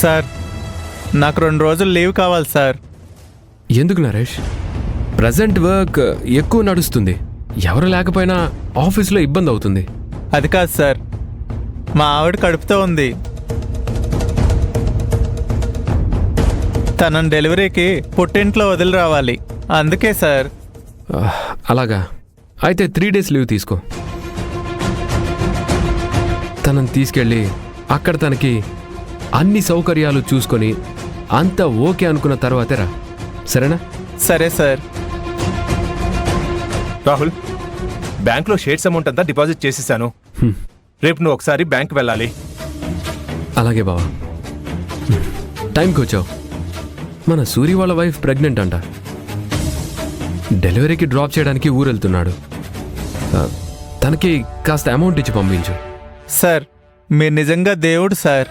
Sir నాకు 2 రోజులు leave కావాలి సార్. ఎందుకు నరేష్? ప్రజెంట్ వర్క్ ఎక్కువ నడుస్తుంది. ఎవరు లేకపోయినా ఆఫీస్లో ఇబ్బంది అవుతుంది. అది కాదు సార్, మా ఆవిడ కడుపుతో ఉంది. తనని డెలివరీకి పుట్టింట్లో వదిలి రావాలి, అందుకే సార్. అలాగా, అయితే 3 days లీవ్ తీసుకో. తనని తీసుకెళ్ళి అక్కడ తనకి అన్ని సౌకర్యాలు చూసుకొని అంతా ఓకే అనుకున్న తర్వాతే రా, సరేనా? సరే సార్. రాహుల్, బ్యాంక్లో షేర్స్ అమౌంట్ అంతా డిపాజిట్ చేసేసాను. రేపు నువ్వు ఒకసారి బ్యాంక్ వెళ్ళాలి. అలాగే బావా. టైంకి వచ్చావు. మన సూరి వాళ్ళ వైఫ్ ప్రెగ్నెంట్ అంట. డెలివరీకి డ్రాప్ చేయడానికి ఊరెళ్తున్నాడు. తనకి కాస్త అమౌంట్ ఇచ్చి పంపించు. సార్ మీరు నిజంగా దేవుడు సార్.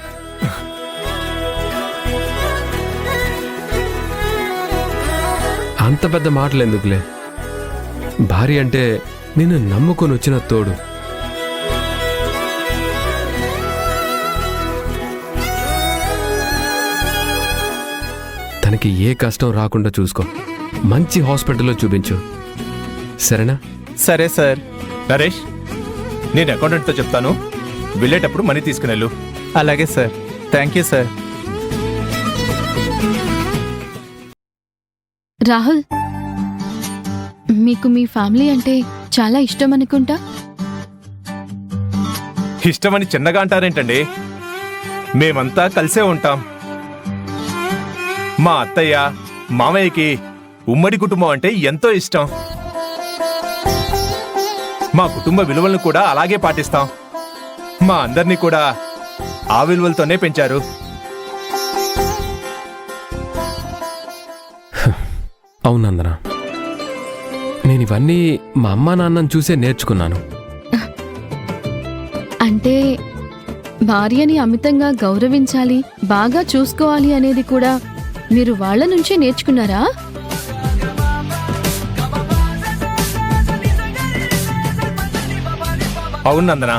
అంత పెద్ద మాటలు ఎందుకులే. భార్య అంటే నేను నమ్ముకొని వచ్చిన తోడు. తనకి ఏ కష్టం రాకుండా చూసుకో. మంచి హాస్పిటల్లో చూపించు, సరేనా? సరే సార్. నరేష్, నేను అకౌంటెంట్తో చెప్తాను, వెళ్ళేటప్పుడు మనీ తీసుకునేళ్ళు. అలాగే sir. Thank you sir. Rahul, మీకు మీ ఫ్యామిలీ అంటే చాలా ఇష్టం అనుకుంటా. ఇష్టమని చిన్నగా అంటారేంటండి? మేమంతా కలిసే ఉంటాం. మా అత్తయ్య మామయ్యకి ఉమ్మడి కుటుంబం అంటే ఎంతో ఇష్టం. మా కుటుంబ విలువలను కూడా అలాగే పాటిస్తాం. మా అందరినీ కూడా ఆ విలువలతోనే పెంచారు. అవునందనా, నేను ఇవన్నీ మా అమ్మా నాన్నని చూసే నేర్చుకున్నాను. అంటే భార్యని అమితంగా గౌరవించాలి, బాగా చూసుకోవాలి అనేది కూడా మీరు వాళ్ళ నుంచే నేర్చుకున్నారా? అవును నందనా,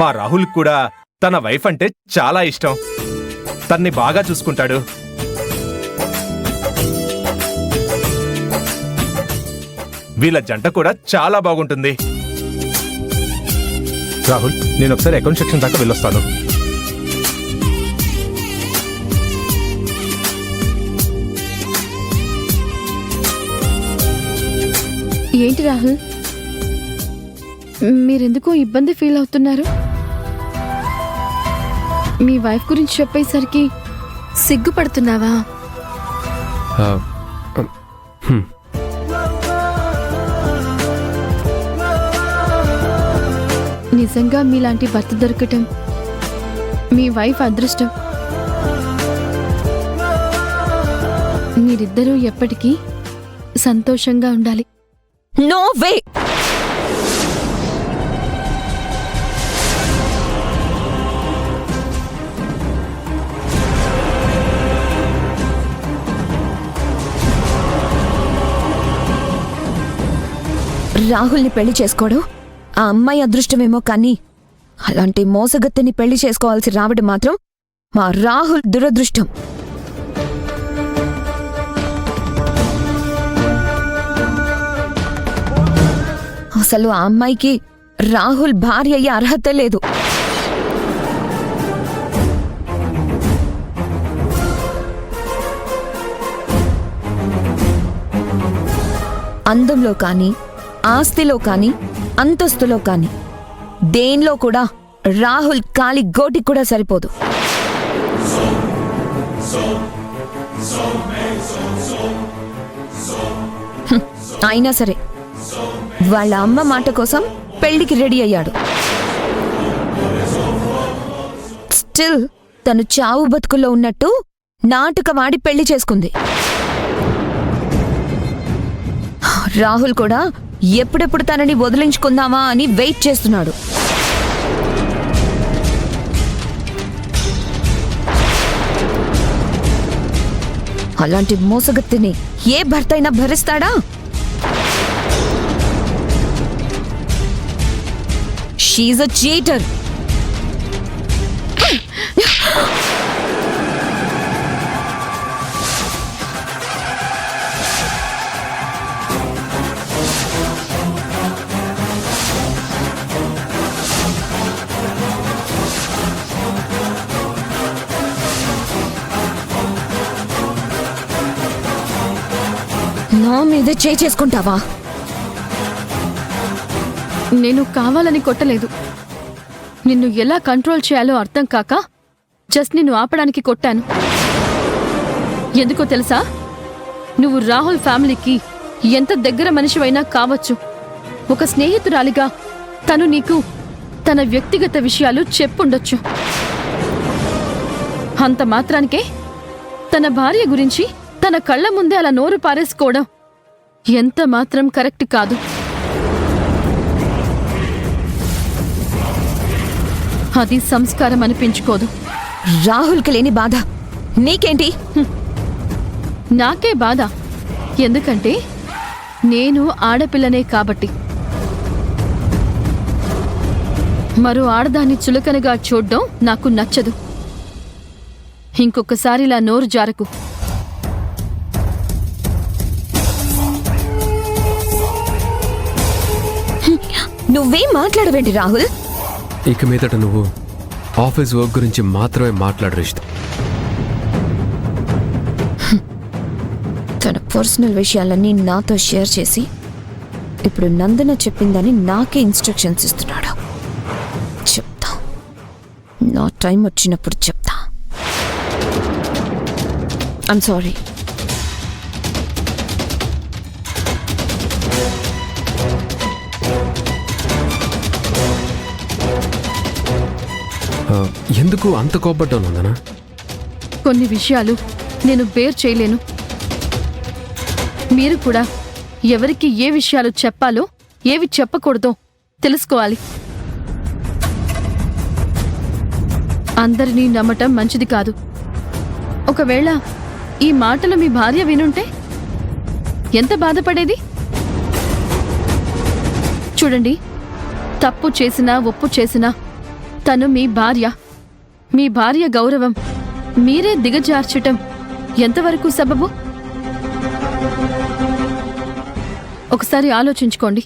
మా రాహుల్ కూడా తన వైఫ్ అంటే చాలా ఇష్టం. తన్ని బాగా చూసుకుంటాడు. వీళ్ళ జంట కూడా చాలా బాగుంటుంది. రాహుల్, నేను ఒకసారి అకౌంట్ సెక్షన్ దాకా వెళ్ళొస్తాను. ఏంటి రాహుల్, మీరెందుకో ఇబ్బంది ఫీల్ అవుతున్నారు? మీ వైఫ్ గురించి చెప్పేసరికి సిగ్గుపడుతున్నావా? నిజంగా మీలాంటి భర్త దొరకటం మీ వైఫ్ అదృష్టం. మీరిద్దరూ ఎప్పటికీ సంతోషంగా ఉండాలి. No way! రాహుల్ని పెళ్లి చేసుకోవడం ఆ అమ్మాయి అదృష్టమేమో కానీ అలాంటి మోసగత్తెని పెళ్లి చేసుకోవాల్సి రావడం మాత్రం మా రాహుల్ దురదృష్టం. అసలు ఆ అమ్మాయికి రాహుల్ భార్య అయ్యే అర్హత లేదు. అందంలో కానీ, ఆస్తిలో కానీ, అంతస్తులో కానీ దేనిలో కూడా రాహుల్ కాలి గోటి కూడా సరిపోదు. అయినా సరే వాళ్ళ అమ్మ మాట కోసం పెళ్లికి రెడీ అయ్యాడు. స్టిల్ తను చావు బతుకుల్లో ఉన్నట్టు నాటకమాడి పెళ్లి చేసుకుంది. రాహుల్ కూడా ఎప్పుడెప్పుడు తనని వదిలించుకుందామా అని వెయిట్ చేస్తున్నాడు. అలాంటి మోసగత్తిని ఏ భర్త అయినా భరిస్తాడా? She a cheater. నా మీద చేసుకుంటావా? నేను కావాలని కొట్టలేదు. నిన్ను ఎలా కంట్రోల్ చేయాలో అర్థం కాక జస్ట్ నిన్ను ఆపడానికి కొట్టాను. ఎందుకో తెలుసా? నువ్వు రాహుల్ ఫ్యామిలీకి ఎంత దగ్గర మనిషివైనా కావచ్చు. ఒక స్నేహితురాలిగా తను నీకు తన వ్యక్తిగత విషయాలు చెప్పుండొచ్చు. అంత మాత్రానికే తన భార్య గురించి తన కళ్ళ ముందే అలా నోరు పారేసుకోవడం ఎంత మాత్రం కరెక్ట్ కాదు. అది సంస్కారం అనిపించుకోదు. రాహుల్కి లేని బాధ నీకేంటి? నాకే బాధ. ఎందుకంటే నేను ఆడపిల్లనే కాబట్టి. మరో ఆడదాన్ని చులకనగా చూడ్డం నాకు నచ్చదు. ఇంకొకసారి ఇలా నోరు జారకు. నువ్వేం మాట్లాడవేంటి రాహుల్? ఇక మీదట నువ్వు ఆఫీస్ వర్క్ గురించి మాత్రమే మాట్లాడు రిషిత. తన పర్సనల్ విషయాలన్నీ నాతో షేర్ చేసి ఇప్పుడు నందన చెప్పిందని నాకే ఇన్స్ట్రక్షన్స్ ఇస్తున్నాడు. చెప్తా, నా టైం వచ్చినప్పుడు చెప్తా. I'm sorry. ఎందుకు అంత కోపడ్డావు నందనా? కొన్ని విషయాలు నేను బేర్ చేయలేను. మీరు కూడా ఎవరికి ఏ విషయాలు చెప్పాలో ఏవి చెప్పకూడదో తెలుసుకోవాలి. అందరినీ నమ్మటం మంచిది కాదు. ఒకవేళ ఈ మాటలు మీ భార్య వినుంటే ఎంత బాధపడేది? చూడండి, తప్పు చేసినా ఒప్పు చేసినా తను మీ భార్య. మీ భార్య గౌరవం మీరే దిగజార్చటం ఎంతవరకు సబబు? ఒకసారి ఆలోచించుకోండి.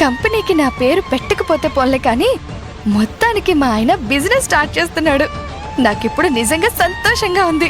కంపెనీకి నా పేరు పెట్టకపోతే పోలే కానీ మొత్తానికి మా ఆయన బిజినెస్ స్టార్ట్ చేస్తున్నాడు. నాకిప్పుడు నిజంగా సంతోషంగా ఉంది.